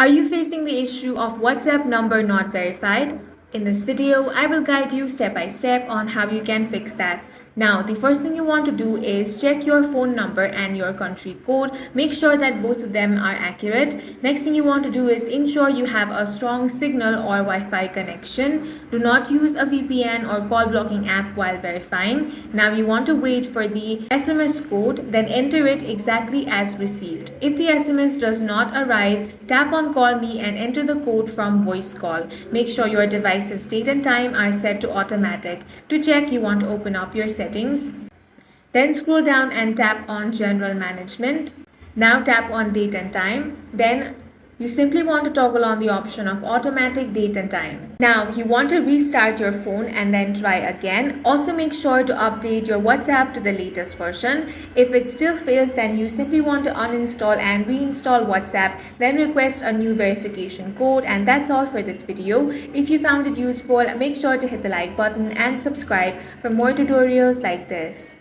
Are you facing the issue of WhatsApp number not verified? In this video, I will guide you step by step on how you can fix that. Now, the first thing you want to do is check your phone number and your country code. Make sure that both of them are accurate. Next thing you want to do is ensure you have a strong signal or Wi-Fi connection. Do not use a VPN or call blocking app while verifying. Now you want to wait for the SMS code, then enter it exactly as received. If the SMS does not arrive, tap on call me and enter the code from voice call. Make sure your device's date and time are set to automatic. To check, you want to open up your settings. Then scroll down and tap on general management. Now tap on date and time. Then you simply want to toggle on the option of automatic date and time. Now you want to restart your phone and then try again. Also make sure to update your WhatsApp to the latest version. If it still fails, then you simply want to uninstall and reinstall WhatsApp, then request a new verification code. And that's all for this video. If you found it useful, make sure to hit the like button and subscribe for more tutorials like this.